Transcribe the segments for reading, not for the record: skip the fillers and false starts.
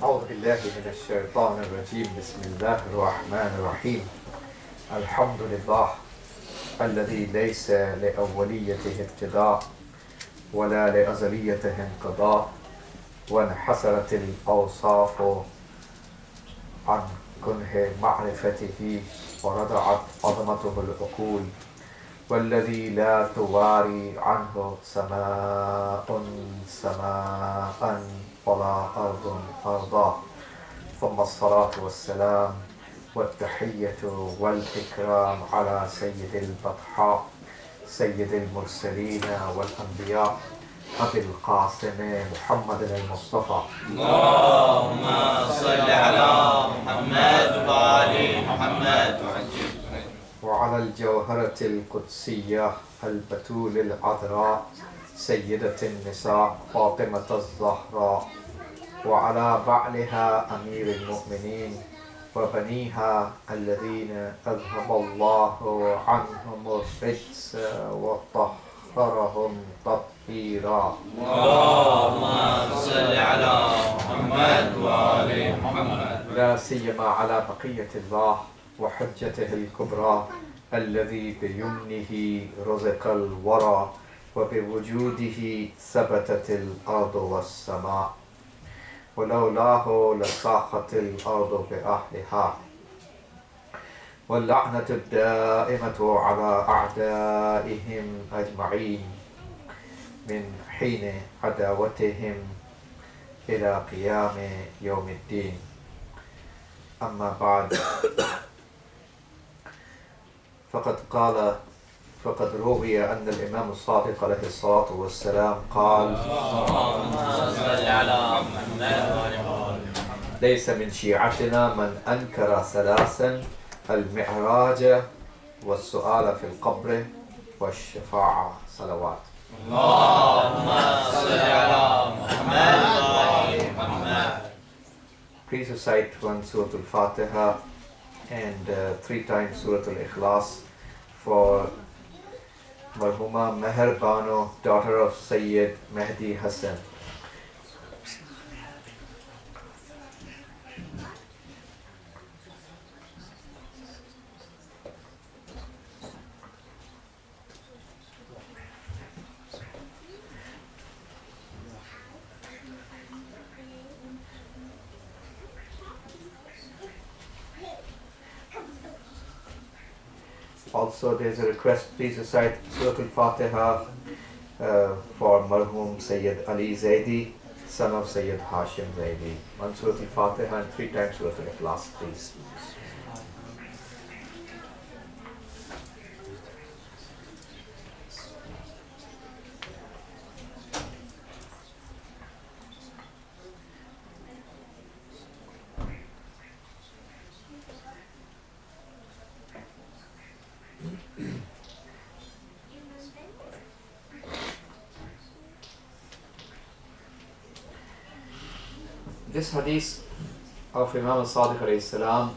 أعوذ بالله من الشيطان الرجيم بسم الله الرحمن الرحيم الحمد لله الذي ليس لأوليته ابتداء ولا لأزليته انقضاء وانحسرت الأوصاف عن كنه معرفته وردعت عظمته العقول والذي لا تواري عنه سماء سماء ولا أرض أرضا ثم الصلاة والسلام والتحية والإكرام على سيد البطحاء سيد المرسلين والأنبياء أبي القاسم محمد المصطفى اللهم صل على محمد وآل محمد وعلى الجوهرة القدسية البتول العذراء سيدة النساء فاطمة الزهراء وعلى بعلها أمير المؤمنين وبنيها الذين أذهب الله عنهم الرجس وطهرهم تطهيرا. اللهم صل على محمد وآل محمد لا سيما على بقية الله وحجته الكبرى الذي بيمنه رزق الورى وبوجوده ثبتت الأرض والسماء ولولاه لصاخت الأرض بأهلها واللعنة الدائمة على أعدائهم أجمعين من حين عداوتهم إلى قيام يوم الدين. أما بعد فقد روي أن الإمام الصادق عليه الصلاة والسلام قال: اللهم صل على محمد وآل محمد ليس من شيعتنا من أنكر ثلاثا: المعراج والسؤال في القبر والشفاعة. صلوات. اللهم صل على محمد وآل محمد. Please recite one Surah Al-Fateha and 3 times Surah Al-Ikhlas for Marhuma Meher Bano, daughter of Sayyid Mehdi Hassan. Also, there's a request, please recite Surah Al-Fatiha for Marhum Sayyid Ali Zaidi, son of Sayyid Hashim Zaidi. One Surah Al-Fatiha and 3 times Surah Al-Ikhlas, please. This hadith of Imam al-Sadiq alayhi salam,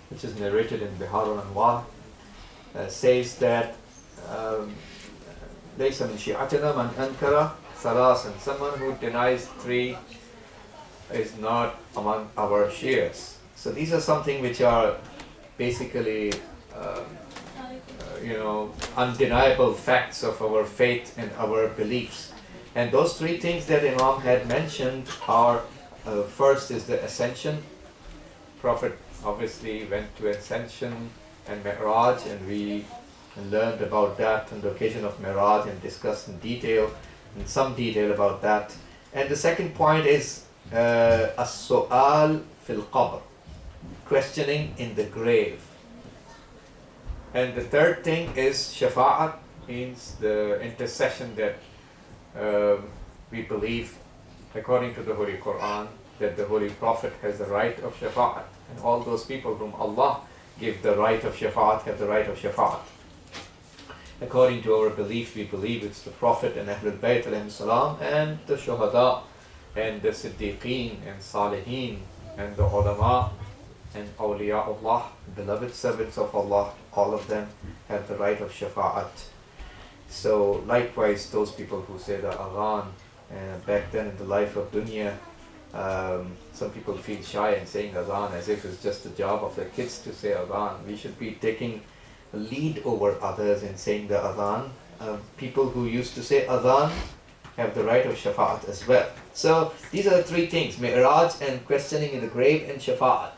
which is narrated in Bihar al-Anwar, says that لَيْسَ مِنْ شِيعَتِنَا مَنْ أَنْكَرَ ثَلَاثًا. Someone who denies 3 is not among our Shias. So these are something which are basically undeniable facts of our faith and our beliefs. And those 3 things that Imam had mentioned are, first is the ascension. Prophet obviously went to ascension and Mi'raj, and we learned about that on the occasion of Mi'raj and discussed in some detail about that. And the second point is as-su'al fil qabr, questioning in the grave. And the third thing is shafa'at, means the intercession that we believe, according to the Holy Quran, that the Holy Prophet has the right of shafa'at, and all those people whom Allah give the right of shafa'at have the right of shafa'at. According to our belief, we believe it's the Prophet and Ahlul Bayt alayhim salam, and the Shuhada, and the Siddiqeen, and Salihin, and the Ulama, and Awliyaullah, beloved servants of Allah. All of them have the right of shafa'at. So likewise, those people who say the adhan back then in the life of dunya, Some people feel shy in saying adhan as if it's just the job of the kids to say adhan. We should be taking a lead over others in saying the adhan. People who used to say adhan have the right of shafa'at as well. So these are the three things: mi'raj and questioning in the grave and shafa'at.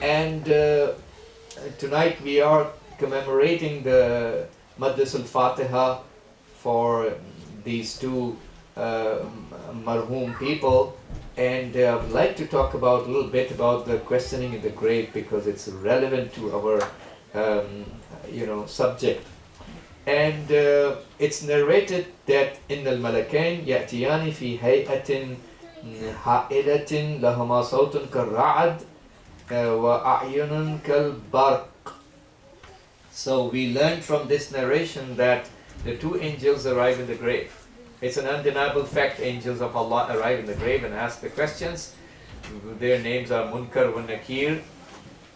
And tonight we are commemorating the Majlisul Fateha for these two marhum people, and I would like to talk about a little bit about the questioning in the grave because it's relevant to our subject. And it's narrated that in al-malakain ya'tiyani fi hay'atin ha'ilatin lahuma sawtun karra'ad wa a'yunun kal-barq. So we learned from this narration that the two angels arrive in the grave. It's an undeniable fact. Angels of Allah arrive in the grave and ask the questions. Their names are Munkar wa Nakir.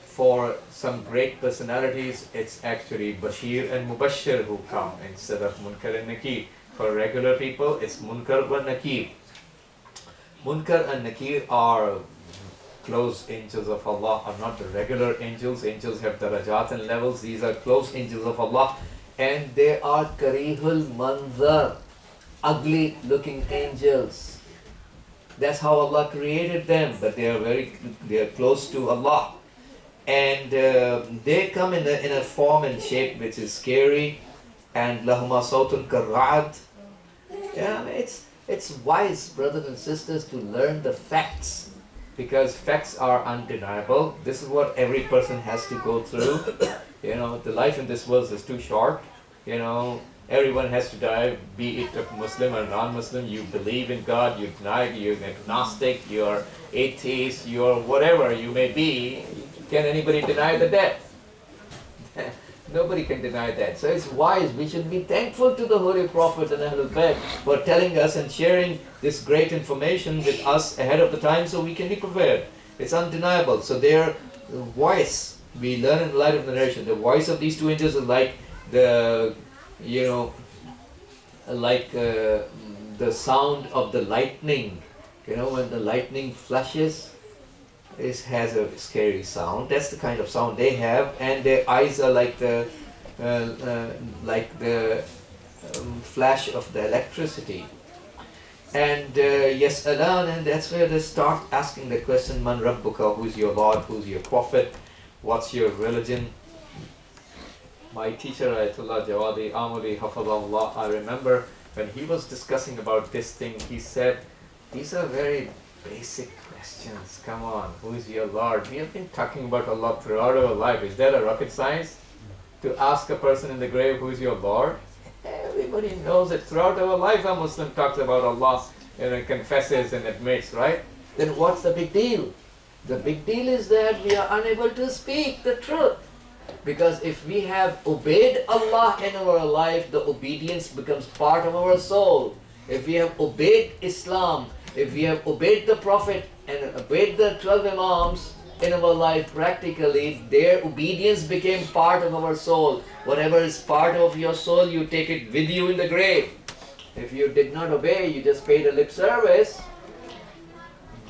For some great personalities, it's actually Bashir and Mubashir who come instead of Munkar and Nakir. For regular people, it's Munkar wa Nakir. Munkar and Nakir are close angels of Allah, are not the regular angels. Angels have darajat and levels. These are close angels of Allah, and they are karihul manzar, ugly looking angels. That's how Allah created them, but they are close to Allah, and they come in a form and shape which is scary, and lahuma sawtun karra'ad. Yeah, it's wise, brothers and sisters, to learn the facts, because facts are undeniable. This is what every person has to go through. The life in this world is too short. Everyone has to die, be it a Muslim or non-Muslim. You believe in God, you deny, you're agnostic, you're atheist, you're whatever you may be. Can anybody deny the death? Nobody can deny that. So it's wise. We should be thankful to the Holy Prophet and Ahlul Bayt for telling us and sharing this great information with us ahead of the time so we can be prepared. It's undeniable. So their voice, we learn in the light of the narration, the voice of these two angels is like the sound of the lightning. When the lightning flashes, it has a scary sound. That's the kind of sound they have, and their eyes are like the flash of the electricity. And yes, Alan, and that's where they start asking the question, Man Rabbuka, who's your Lord, who's your Prophet, what's your religion? My teacher, Ayatollah Jawadi Amuli Hafadallah, I remember when he was discussing about this thing, he said, these are very basic questions. Come on, who is your Lord? We have been talking about Allah throughout our life. Is that a rocket science? To ask a person in the grave, who is your Lord? Everybody knows it. Throughout our life, a Muslim talks about Allah, confesses and admits, right? Then what's the big deal? The big deal is that we are unable to speak the truth. Because if we have obeyed Allah in our life, the obedience becomes part of our soul. If we have obeyed Islam, if we have obeyed the Prophet and obeyed the 12 Imams in our life practically, their obedience became part of our soul. Whatever is part of your soul, you take it with you in the grave. If you did not obey, you just paid a lip service.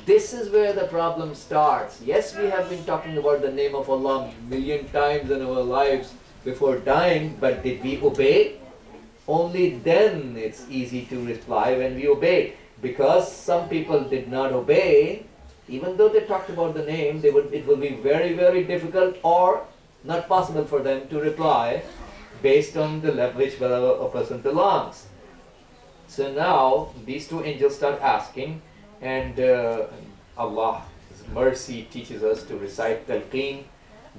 This is where the problem starts. Yes, we have been talking about the name of Allah a million times in our lives before dying, but did we obey? Only then it's easy to reply when we obey. Because some people did not obey, even though they talked about the name, it will be very, very difficult or not possible for them to reply based on the level which level a person belongs. So now these two angels start asking, and Allah's mercy teaches us to recite Talqeen,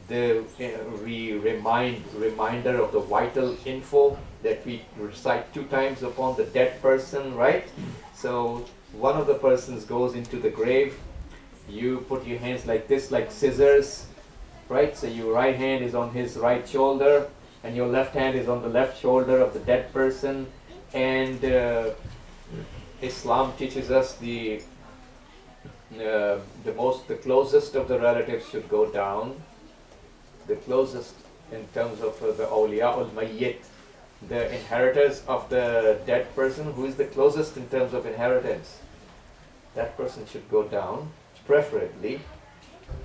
the reminder of the vital info that we recite 2 times upon the dead person, right? So one of the persons goes into the grave, you put your hands like this, like scissors, right? So your right hand is on his right shoulder, and your left hand is on the left shoulder of the dead person, and Islam teaches us the closest of the relatives should go down, the closest in terms of the awliya al-mayyit, the inheritors of the dead person. Who is the closest in terms of inheritance? that person should go down, preferably.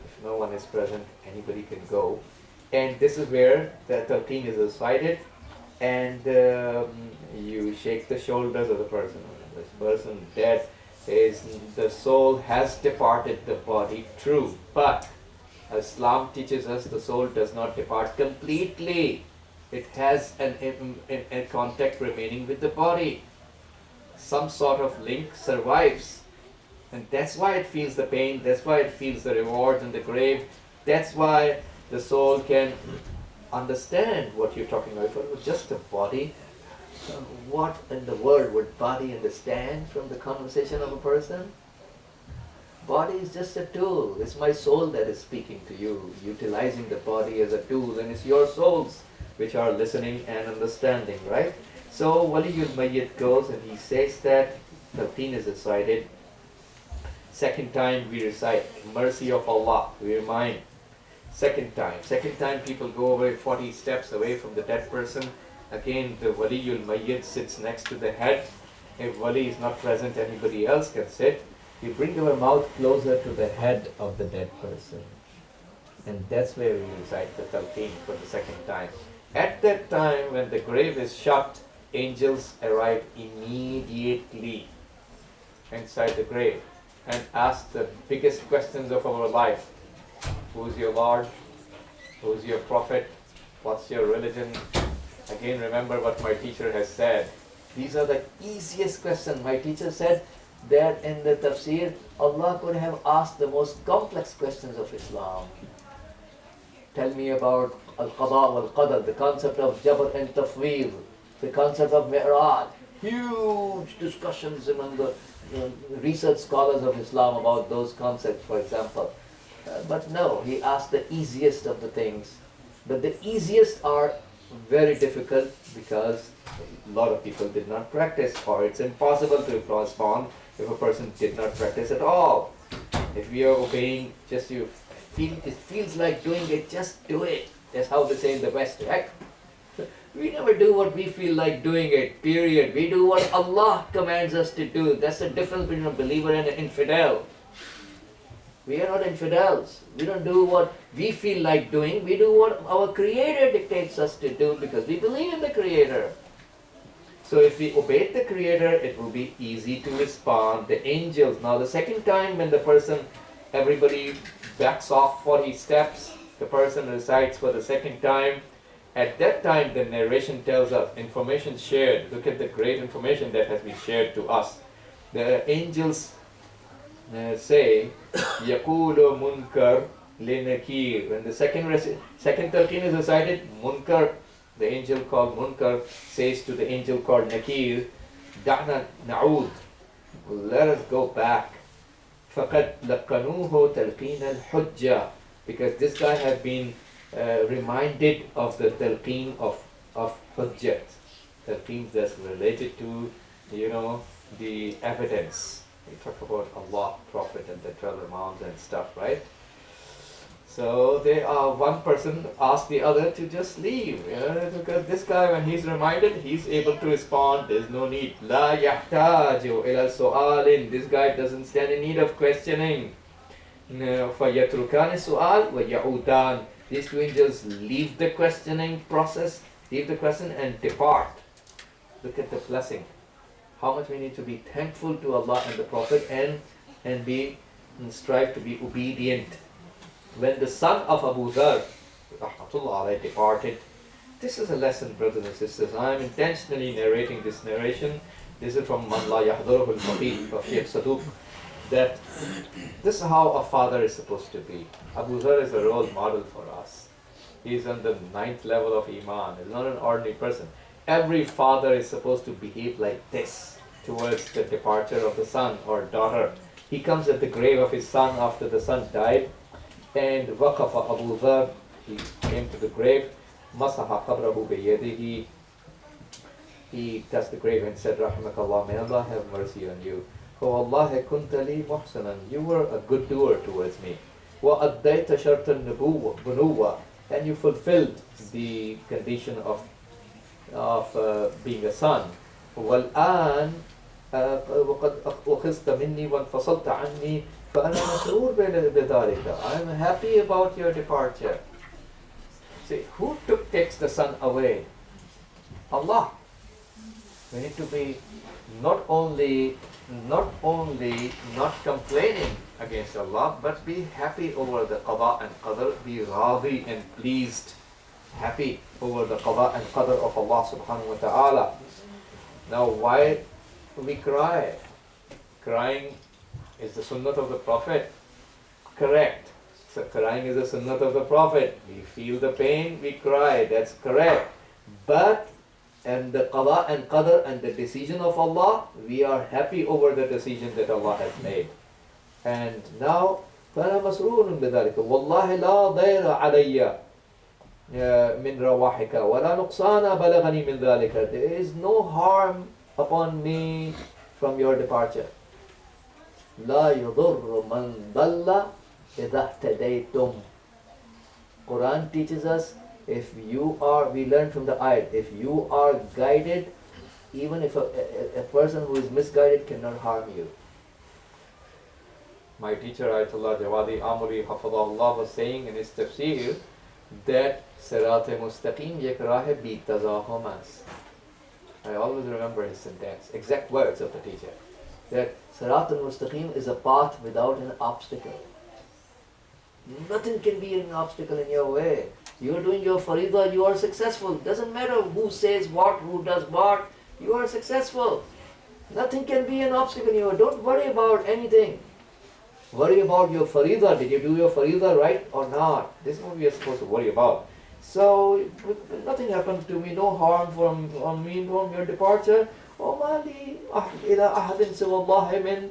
If no one is present, anybody can go. And this is where the talqeen is recited, and you shake the shoulders of the person. This person dead is, the soul has departed the body, true, but Islam teaches us the soul does not depart completely. It has a contact remaining with the body. Some sort of link survives. And that's why it feels the pain, that's why it feels the reward in the grave. That's why the soul can understand what you're talking about. If it was just a body, what in the world would body understand from the conversation of a person? Body is just a tool. It's my soul that is speaking to you, utilizing the body as a tool, and it's your souls which are listening and understanding, right? So Waliyul Mayyit goes and he says that talqeen is recited. Second time we recite mercy of Allah, we remind. Second time people go away 40 steps away from the dead person. Again the Waliyul Mayyit sits next to the head. If Wali is not present, anybody else can sit. You bring your mouth closer to the head of the dead person. And that's where we recite the talqeen for the second time. At that time, when the grave is shut, angels arrive immediately inside the grave and ask the biggest questions of our life. Who's your Lord? Who's your Prophet? What's your religion? Again, remember what my teacher has said. These are the easiest questions. My teacher said that in the tafsir, Allah could have asked the most complex questions of Islam. Tell me about Al-Qada wal-Qadar, the concept of Jabr and Tafweed, the concept of Mi'raj. Huge discussions among the research scholars of Islam about those concepts, for example. But no, he asked the easiest of the things. But the easiest are very difficult because a lot of people did not practice, or it's impossible to respond if a person did not practice at all. If we are obeying, just it feels like doing it, just do it. That's how they say in the West, right? We never do what we feel like doing it, period. We do what Allah commands us to do. That's the difference between a believer and an infidel. We are not infidels. We don't do what we feel like doing. We do what our Creator dictates us to do because we believe in the Creator. So if we obey the Creator, it will be easy to respond. The angels. Now the second time when the person, everybody backs off 40 steps, the person recites for the second time. At that time, the narration tells us, information shared. Look at the great information that has been shared to us. The angels say, Yakulu Munkar Linakir. When the second talqeen is recited, Munkar, the angel called Munkar, says to the angel called Nakir, Da'na Na'ud, let us go back. فَقَدْ لَقَّنُوهُ تَلْقِينَ الْحُجَّةِ. Because this guy had been reminded of the talqeen of hujjat. Talqeen that's related to, the evidence. We talk about Allah, Prophet, and the 12 Imams and stuff, right? So one person asked the other to just leave, because this guy, when he's reminded, he's able to respond. There's no need. La yahtaju ila su'alin. This guy doesn't stand in need of questioning. فَيَتْرُكَانِ السُّؤَالِ وَيَعُودَانِ. These two angels leave the questioning process, leave the question and depart. Look at the blessing. How much we need to be thankful to Allah and the Prophet and strive to be obedient. When the son of Abu Dhar rahmatullah departed, this is a lesson, brothers and sisters. I am intentionally narrating this narration. This is from Man La Yahduruhu al-Faqih of Sheikh Saduq. That this is how a father is supposed to be. Abu Dhar is a role model for us. He is on the 9th level of Iman. He's not an ordinary person. Every father is supposed to behave like this towards the departure of the son or daughter. He comes at the grave of his son after the son died, and waqafa Abu Dhar, he came to the grave, masaha qabrahu biyadihi, he touched the grave and said, Rahmakallah, may Allah have mercy on you. Oh Allah kunta li muhsanan, you were a good doer towards me. Wa addayta shart al-nubuwwa, and you fulfilled the condition of being a son. Wal-an وقد أخذت مني وانفصلت عني فأنا مسرور بذلك. I'm happy about your departure. See, who takes the sun away? Allah. We need to be not only not complaining against Allah, but be happy over the qada and qadr, be radi and pleased, happy over the qada and qadr of Allah subhanahu wa ta'ala. Now why we cry? Crying is the sunnah of the Prophet. Correct. So crying is the sunnah of the Prophet. We feel the pain, we cry, that's correct. But and the qada and qadr and the decision of Allah, we are happy over the decision that Allah has made. And now, فَأَنَا مَسْرُورٌ بِذَلِكَ وَاللَّهِ لَا ضَيْرَ عَلَيَّ مِنْ رَوَاحِكَ وَلَا نُقْصَانَ بَلَغَنِي مِنْ ذَلِكَ. There is no harm upon me from your departure. لَا يُضُرُّ مَنْ ضَلَّ إِذَا اهْتَدَيْتُمْ. Quran teaches us, if you are, we learn from the ayat, if you are guided, even if a person who is misguided cannot harm you. My teacher Ayatollah Jawadi Amuri Hafadahullah was saying in his tafsir that Sirat-e Mustaqim yek rah-e bi tazahumas. I always remember his sentence, exact words of the teacher, that Sirat-e-Mustaqim is a path without an obstacle. Nothing can be an obstacle in your way. You are doing your faridah, you are successful. Doesn't matter who says what, who does what, you are successful. Nothing can be an obstacle in your way. Don't worry about anything. Worry about your faridah. Did you do your faridah right or not? This is what we are supposed to worry about. So, nothing happened to me, no harm from your departure. وَمَا لِي إِلَىٰ أَحَدٍ سِوَى اللَّهِ مِنْ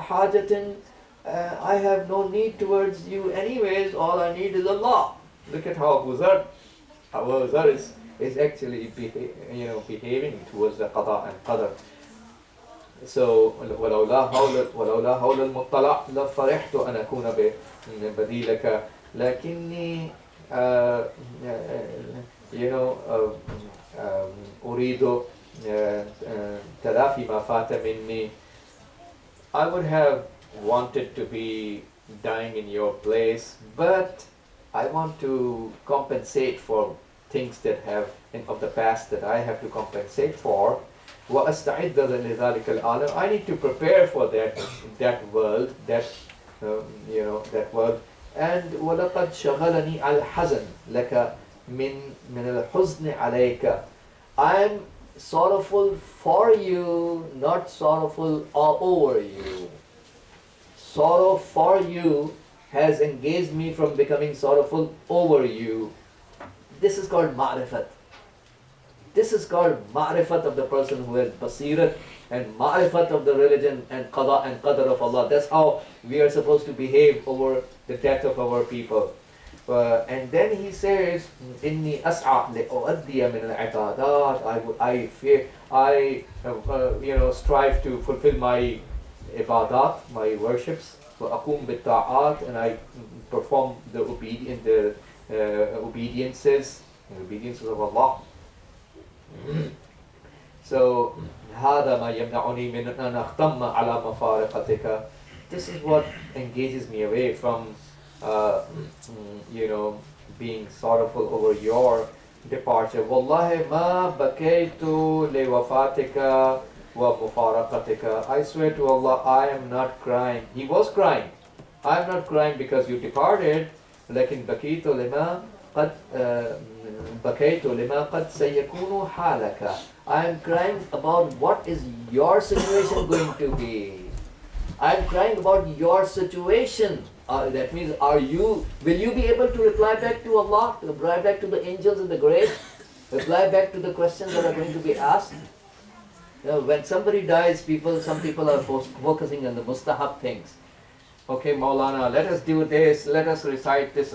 حَاجَةٍ. I have no need towards you anyways, all I need is Allah. Look at how Abu Zar is actually behaving towards the qada and qadr. So ولولا حول المطلع لفرحت أن أكون بديلك لكني أريد تلافي ما فات مني. I would have wanted to be dying in your place, but I want to compensate for things that have of the past that I have to compensate for. وَأَسْتَعِدَّ لِذَلِكَ الْعَالَمِ. I need to prepare for that world, that world. And وَلَقَدْ شَغَلَنِي الْحَزَنُ لَكَ مِنْ الْحُزْنِ عَلَيْكَ. I am sorrowful for you, not sorrowful all over you. Sorrow for you has engaged me from becoming sorrowful over you. This is called ma'rifat. This is called ma'rifat of the person who has basirat and ma'rifat of the religion and qada and qadr of Allah. That's how we are supposed to behave over the death of our people. And then he says, "Inni as'a li'u'addiya min al-ibadat." I strive to fulfill my ibadat, my worships. وَأَقُومْ بِالطَّاعَاتِ. And I perform the obediences of Allah. So هذا ما يمنعني من أن أختم على مفارقتك. This is what engages me away from being sorrowful over your departure. والله ما بكيت لوفاتك ومفارقتك. I swear to Allah, I am not crying. He was crying. I am not crying because you departed. لكن بكيت لما قد سيكون حالك. I am crying about what is your situation going to be. I am crying about your situation. That means, will you be able to reply back to Allah, to reply back to the angels in the grave, reply back to the questions that are going to be asked? When somebody dies, some people are focusing on the mustahab things. Okay, Maulana, let us do this, let us recite this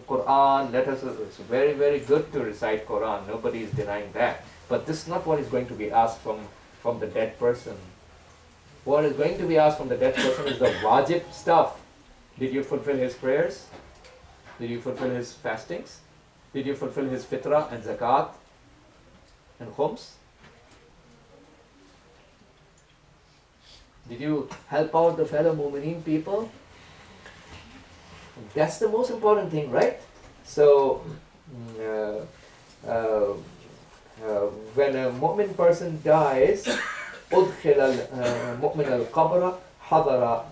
Quran, it's very, very good to recite Quran, nobody is denying that. But this is not what is going to be asked from the dead person. What is going to be asked from the dead person is the wajib stuff. Did you fulfill his prayers? Did you fulfill his fastings? Did you fulfill his fitrah and zakat and khums? Did you help out the fellow mu'mineen people? That's the most important thing, right? So, uh, uh, when a mu'min person dies, أدخل المؤمن القبر حضر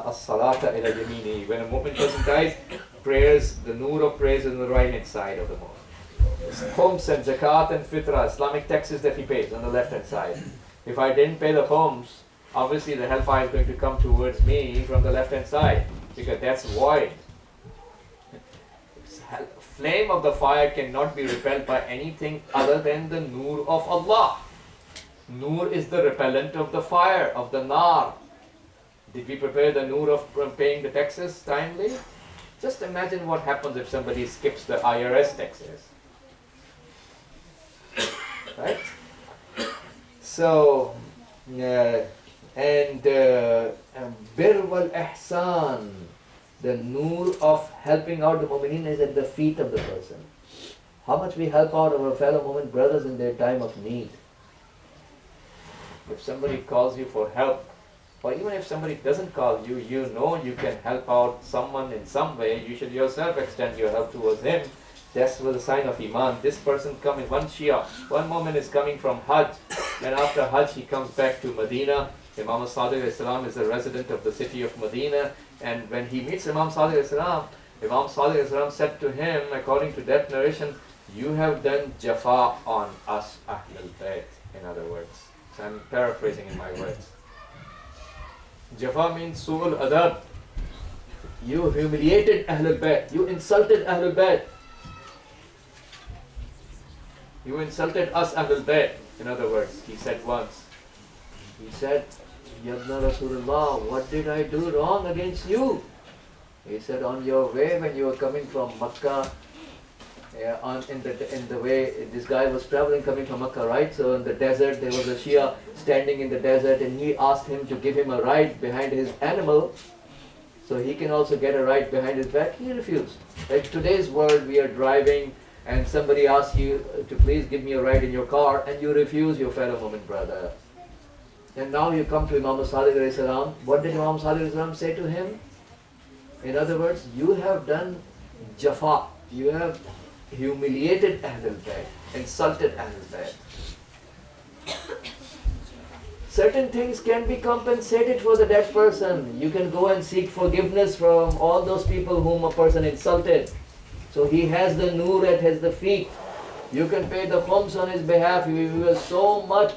الصلاة إلى يمينه. When a mu'min person dies, prayers, the nur of prayers is on the right hand side of the mu'min. Khums and zakat and fitra, Islamic taxes that he pays on the left hand side. If I didn't pay the khums, obviously the hellfire is going to come towards me from the left hand side, because that's void. Flame of the fire cannot be repelled by anything other than the nur of Allah. Nur is the repellent of the fire, of the nar. Did we prepare the nur of paying the taxes timely? Just imagine what happens if somebody skips the IRS taxes. Right? So, and bir wal ihsan, the nur of helping out the mu'mineen is at the feet of the person. How much we help out our fellow mu'min brothers in their time of need. If somebody calls you for help, or even if somebody doesn't call you, you know you can help out someone in some way, you should yourself extend your help towards him. That's the sign of Iman. This person coming, one Shia, one moment is coming from Hajj, and after Hajj he comes back to Medina. Imam Sadiq Islam is a resident of the city of Medina, and when he meets Imam Sadiq Islam said to him, according to that narration, you have done jafa on us, Ahlul Bayt, in other words. So I'm paraphrasing in my words. Jafa means su'ul adab. You humiliated Ahlul Bayt. You insulted Ahlul Bayt. You insulted us Ahlul Bayt. In other words, he said once. He said, Yabna Rasulullah, what did I do wrong against you? He said, on your way when you were coming from Makkah, in the way this guy was traveling coming from Makkah, right? So in the desert there was a Shia standing in the desert, and he asked him to give him a ride behind his animal so he can also get a ride behind his back. He refused. Like today's world, we are driving and somebody asks you to please give me a ride in your car, and you refuse your fellow mu'min brother. And now you come to Imam Sadiq alayhi salam. What did Imam Sadiq alayhi salam say to him? In other words, you have done jafa. You have humiliated Ahlul Bayt, insulted Ahlul Bayt. Certain things can be compensated for the dead person. You can go and seek forgiveness from all those people whom a person insulted. So he has the nur at his feet. You can pay the khums on his behalf. He was so much,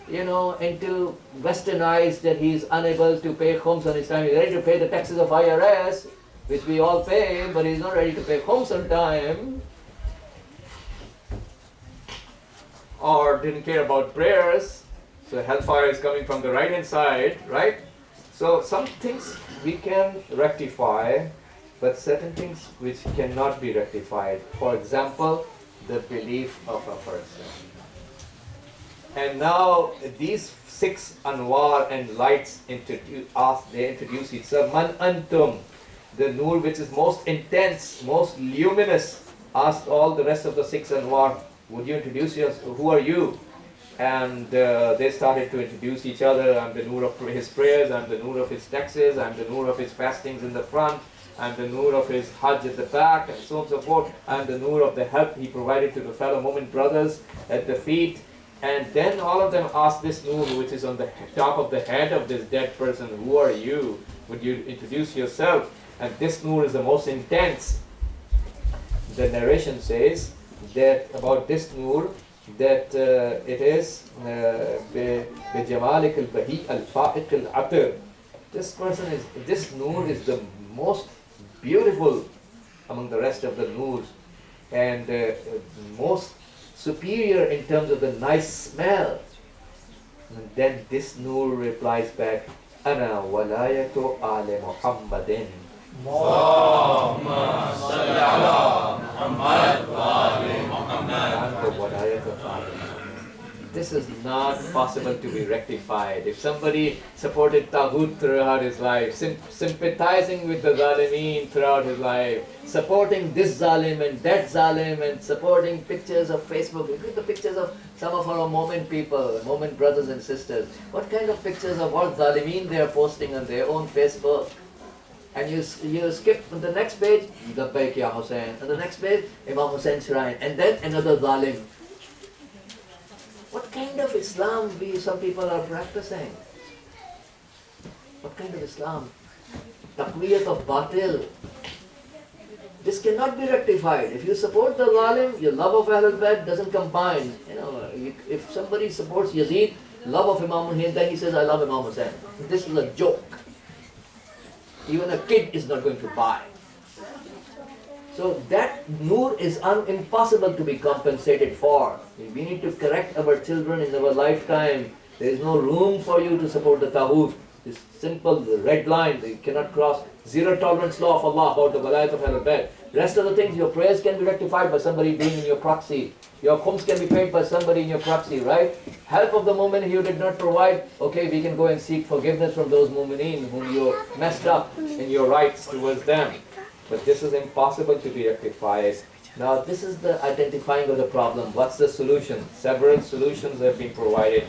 into westernized that he is unable to pay khums on his time. He's ready to pay the taxes of IRS, which we all pay, but he's not ready to pay khums on time. Or didn't care about prayers. So hellfire is coming from the right hand side, right? So some things we can rectify, but certain things which cannot be rectified. For example, the belief of a person. And now these 6 anwar and lights introduce itself. Man antum, the nur which is most intense, most luminous, asked all the rest of the 6 anwar, would you introduce yourself? Who are you? And they started to introduce each other. I'm the nur of his prayers, I'm the nur of his taxes, I'm the nur of his fastings in the front, I'm the nur of his hajj at the back, and so on and so forth. I'm the nur of the help he provided to the fellow mu'min brothers at the feet. And then all of them asked this nur which is on the top of the head of this dead person, who are you? Would you introduce yourself? And this nur is the most intense. The narration says that about this nur, that it is بِجَمَالِكَ الْبَهِيءَ الْفَائِقِ الْعَطِرِ. This nur is the most beautiful among the rest of the nurs, and most superior in terms of the nice smell. And then this nur replies back, أَنَا وَلَايَةُ آلِ مُحَمَّدٍ. Allahumma salli ala Muhammad wa ali Muhammad. This is not possible to be rectified. If somebody supported Taghut throughout his life, sympathizing with the Zalimeen throughout his life, supporting this Zalim and that Zalim, and supporting pictures of Facebook. Look at the pictures of some of our Moment people, Moment brothers and sisters. What kind of pictures of what Zalimeen they are posting on their own Facebook? And you skip on the next page, Labbaik Ya Hussain, and the next page, Imam Hussain Shrine, and then another Zalim. What kind of Islam some people are practicing? What kind of Islam? Taqwiyat of batil. This cannot be rectified. If you support the Zalim, your love of Ahlul Bayt doesn't combine. If somebody supports Yazid, love of Imam Hussain, then he says, I love Imam Hussain. This is a joke. Even a kid is not going to buy. So that nur is impossible to be compensated for. We need to correct our children in our lifetime. There is no room for you to support the Taghut. This simple red line, you cannot cross. Zero tolerance law of Allah about the walayat of Ahlul Bayt. Rest of the things, your prayers can be rectified by somebody being in your proxy. Your khums can be paid by somebody in your proxy, right? Help of the moment you did not provide, okay, we can go and seek forgiveness from those mu'mineen whom you messed up in your rights towards them. But this is impossible to be rectified. Now this is the identifying of the problem. What's the solution? Several solutions have been provided.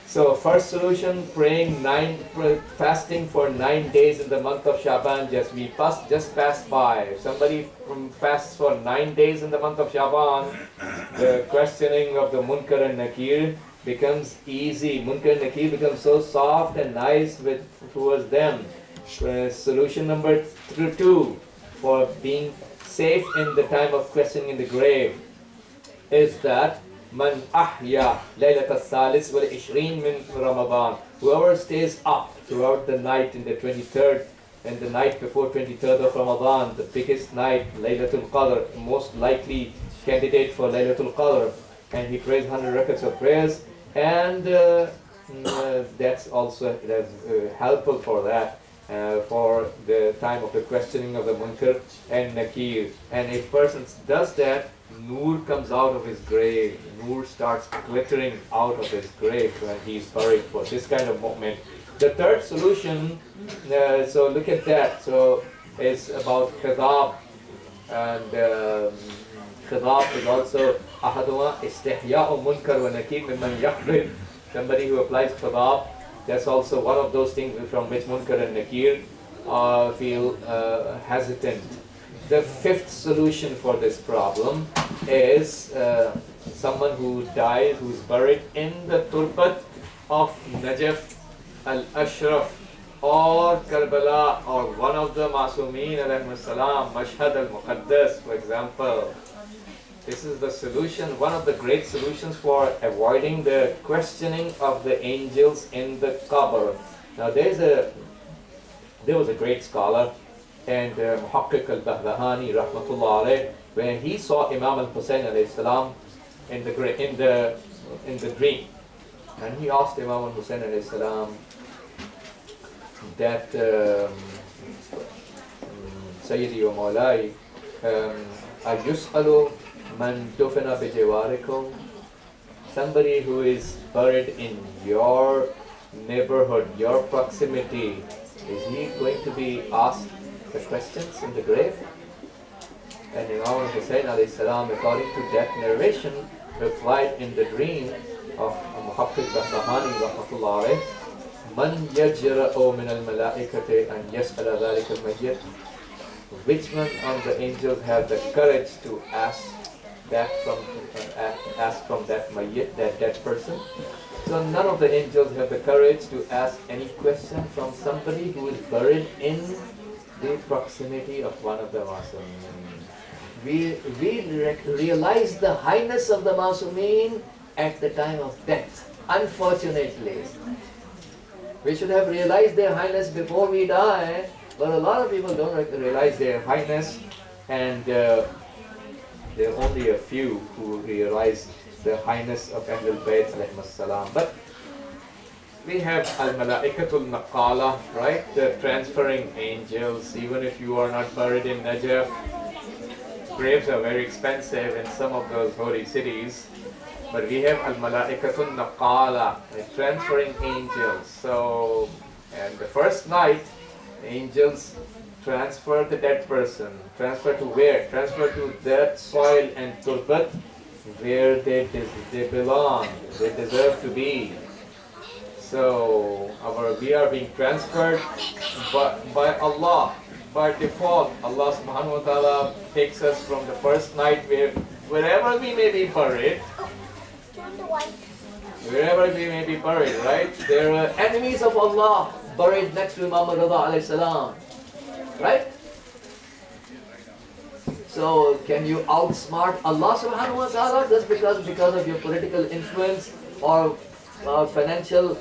So first solution, fasting for 9 days in the month of Shaban. Just passed by. If somebody fasts for 9 days in the month of Shaban, the questioning of the Munkar and Nakir becomes easy. Munkar and Nakir becomes so soft and nice towards them. Solution number 2 for being safe in the time of questioning in the grave is that Man ahya laylat al-salis wal ishrin min Ramadan. Whoever stays up throughout the night in the 23rd and the night before 23rd of Ramadan, the biggest night, Laylatul Qadr, most likely candidate for Laylatul Qadr, and he prays 100 rakats of prayers, and that's also helpful for that. For the time of the questioning of the Munkar and Nakir. And if person does that, Nur comes out of his grave. Nur starts glittering out of his grave when he is buried for this kind of moment. The third solution, so look at that. So it's about khidab. And khidab is also ahaduma istihya'u munkar wa nakir mimman yaqbil. Somebody who applies khidab. That's also one of those things from which Munkar and Nakir feel hesitant. The fifth solution for this problem is someone who dies, who's buried in the turbat of Najaf al-Ashraf or Karbala or one of the Masumeen alayhi salam, Mashhad al-Muqaddas, for example. This is the solution, one of the great solutions for avoiding the questioning of the angels in the qabr. Now there was a great scholar, and Muhaqqiq al-Bahdahani rahmatullah alayh, when he saw Imam al-Hussain alayhi salam in the dream, and he asked Imam al-Hussain alayhi salam that Sayyidi wa Mawlai, ayus'alu man dufina bijawarikum, somebody who is buried in your neighborhood, your proximity, is he going to be asked the questions in the grave? And Imam Hussain alayhi salam, according to that narration, replied in the dream of Muhaqqiq Basahani rahmatullah alayh, Man yajra'u min al-malaikati an yas'ala dhalika al-mayyit. Which one of the angels have the courage to ask from that mayyit, that person? So none of the angels have the courage to ask any question from somebody who is buried in the proximity of one of the Masumeen. We realize the highness of the Masumeen at the time of death, unfortunately. We should have realized their highness before we die, but a lot of people don't realize their highness, and there are only a few who realize the highness of Ahlul Bayt alayhim salam. But we have al-malaikatul naqala, right? The transferring angels. Even if you are not buried in Najaf, graves are very expensive in some of those holy cities. But we have al-malaikatun naqala, transferring angels. So, and the first night, angels transfer the dead person. Transfer to where? Transfer to that soil and turbat where they belong, they deserve to be. So we are being transferred by Allah. By default, Allah subhanahu wa ta'ala takes us from the first night wherever we may be buried. Wherever we may be buried, right? There are enemies of Allah buried next to Imam Rida alayhi salam. Right? So can you outsmart Allah subhanahu wa ta'ala just because of your political influence or financial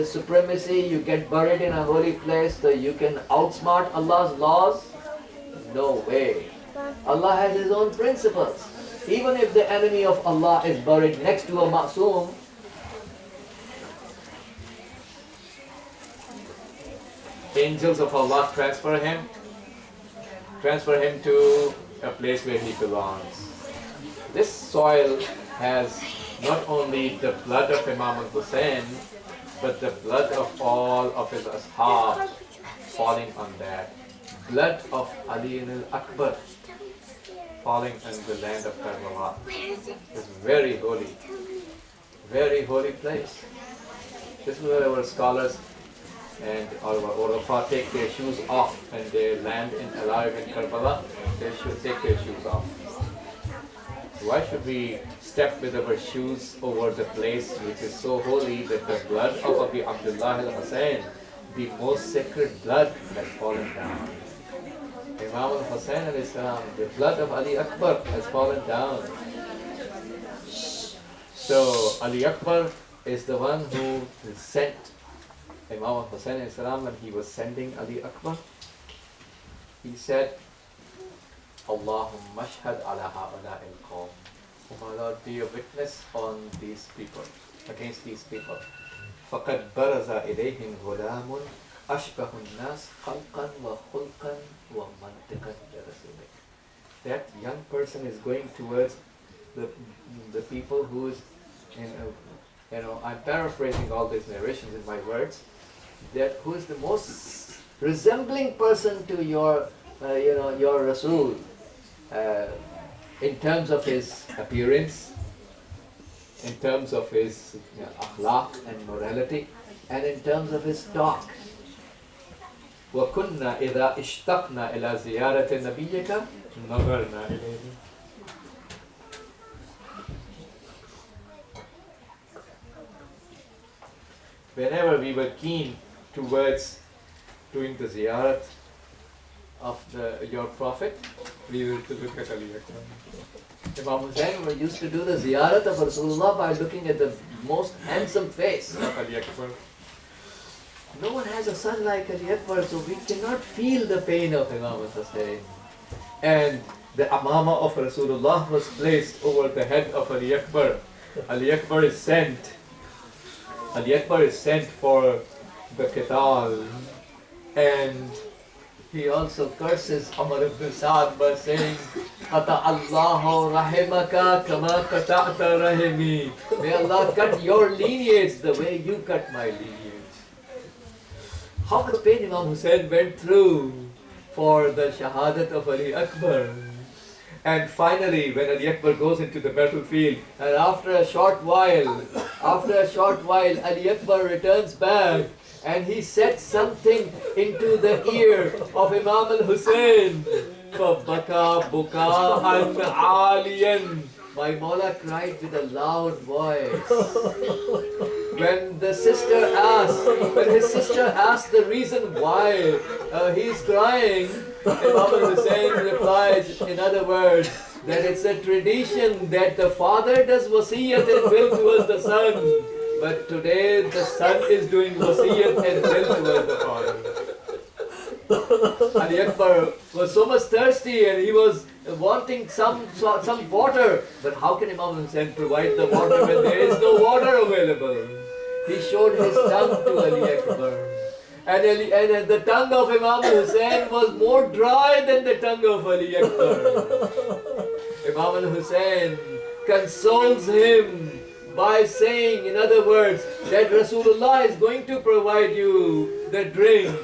supremacy, you get buried in a holy place, so you can outsmart Allah's laws? No way. Allah has His own principles. Even if the enemy of Allah is buried next to a ma'soom, angels of Allah transfer him to a place where he belongs. This soil has not only the blood of Imam al-Hussein, but the blood of all of his ashab falling on that. Blood of Ali al-Akbar falling in the land of Karbala. It's very holy place. This is where our scholars and our ulama take their shoes off when they land alive in Karbala. They should take their shoes off. Why should we step with our shoes over the place which is so holy that the blood of Abi Abdullah al-Hussein, the most sacred blood, has fallen down? Imam al-Hussein alayhi salam, the blood of Ali Akbar has fallen down. So Ali Akbar is the one who sent Imam al-Hussein alayhi salam when he was sending Ali Akbar. He said, Allahumma ashhad ala ha'ula'i al-qawm. Oh my Lord, be a witness on these people, against these people. فَقَدْ بَرَزَ إِلَيْهِمْ غُلَامٌ أَشْبَهُ النَّاسِ خَلْقًا وَخُلْقًا وَمَنْطِقًا بِرَسُولِهِ. That young person is going towards the people who is, I'm paraphrasing all these narrations in my words, that who is the most resembling person to your Rasul, in terms of his appearance, in terms of his akhlaq and morality, and in terms of his talk. وَكُنَّا إِذَا اشْتَقْنَا إِلَى زِيَارَةِ نَبِيِّكَ نَظَرْنَا إِلَيْهِ. Whenever we were keen towards doing the ziyarat of your Prophet, we used to look at Ali Akbar. Imam Hussein used to do the ziyarat of Rasulullah by looking at the most handsome face of Ali Akbar. No one has a son like Ali Akbar, so we cannot feel the pain of Imam Hussein. And the amama of Rasulullah was placed over the head of Ali Akbar. Ali Akbar is sent for the qital, and he also curses Amr ibn Sa'd by saying, Qata Allahu rahimaka kama qata'ta rahimi. May Allah cut your lineage the way you cut my lineage. How much pain Imam Hussein went through for the shahadat of Ali Akbar. And finally, when Ali Akbar goes into the battlefield, and after a short while, Ali Akbar returns back, and he said something into the ear of Imam al-Hussein. فَبَكَى بُكَاءً عَالِيًا. My Mawla cried with a loud voice. When his sister asked the reason why he's crying, Imam al-Hussein replies, in other words, that it's a tradition that the father does wasiyat and will towards the son. But today the son is doing wasiyat and will towards the father. Ali Akbar was so much thirsty and he was wanting some water. But how can Imam Hussein provide the water when there is no water available? He showed his tongue to Ali Akbar. And the tongue of Imam Hussein was more dry than the tongue of Ali Akbar. Imam Hussein consoles him by saying, in other words, that Rasulullah is going to provide you the drink.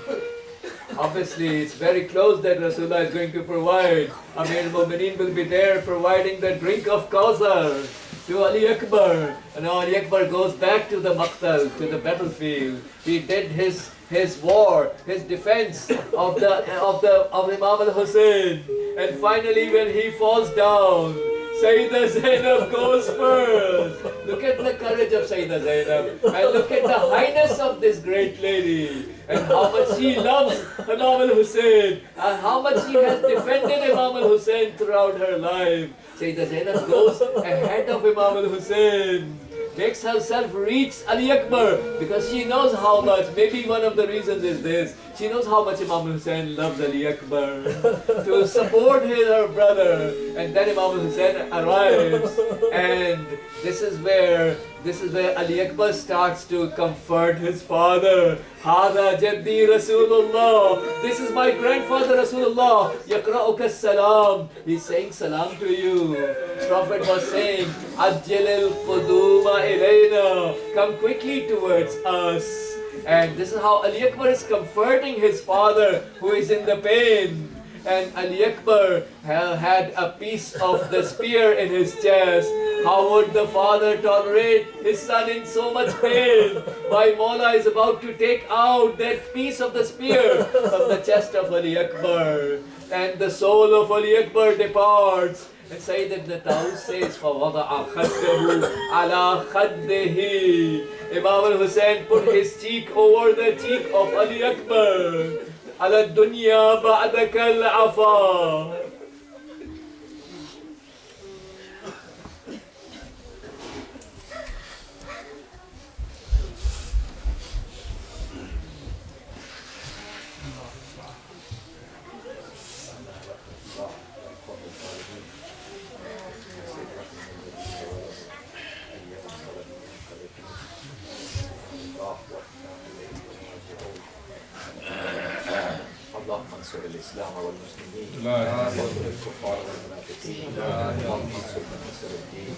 Obviously, it's very close that Rasulullah is going to provide. Amir al-Mu'mineen will be there providing the drink of Kawthar to Ali Akbar. And now Ali Akbar goes back to the Maqtal, to the battlefield. He did his war, his defense of Imam al-Hussein. And finally, when he falls down, Sayyidah Zainab goes first. Look at the courage of Sayyidah Zainab. And look at the highness of this great lady. And how much she loves Imam al-Hussein. And how much she has defended Imam al-Hussein throughout her life. Sayyidah Zainab goes ahead of Imam al-Hussein. Makes herself reach Ali Akbar because she knows how much, maybe one of the reasons is this, she knows how much Imam Hussein loves Ali Akbar to support her brother. And then Imam Hussein arrives, and this is where Ali Akbar starts to comfort his father. Hada Jaddi Rasulullah. This is my grandfather Rasulullah. Yaqra'uka salam. He's saying salam to you. Prophet was saying, Ajjalil Quduma ilayna. Come quickly towards us. And this is how Ali Akbar is comforting his father who is in the pain. And Ali Akbar had a piece of the spear in his chest. How would the father tolerate his son in so much pain? My Mawla is about to take out that piece of the spear from the chest of Ali Akbar. And the soul of Ali Akbar departs. And Sayyid ibn Taus says, فَوَضَعَ خَدَّهُ عَلَى خَدِّهِ. Imam al-Hussein put his cheek over the cheek of Ali Akbar. عَلَى الدُّنْيَا بَعْدَكَ الْعَفَا. اللهم انصر الاسلام والمسلمين واغفر الكفار والمنافقين اللهم انصر من نصر الدين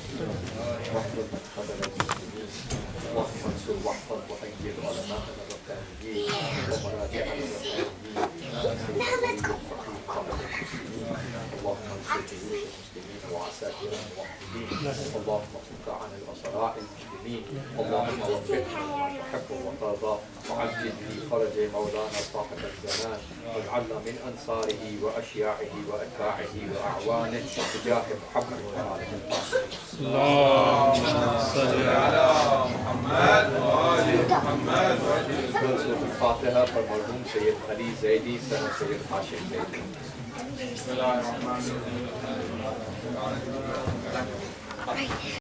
واحفظ من خذل المسلمين اللهم انصر واحفظ وايد علماءنا الربانيين ومراجعنا الربانيين وانصر الغريب الفقير قبل المسلمين اللهم انصر جيوش المسلمين وعساكر الموحدين اللهم فك عن الاسراء المسلمين اللهم وفقنا لما تحب وترضى وعجل في فرج مولانا صاحب الزمان واجعلنا من أنصاره وأشياعه وأتباعه وأعوانه بجاه محمد وآله الطاهرين. اللهم صل على محمد وآل محمد. سورة الفاتحة for مرحوم سيد علي زيدي son of سيد Hashim Zaidi. بسم الله الرحمن الرحيم.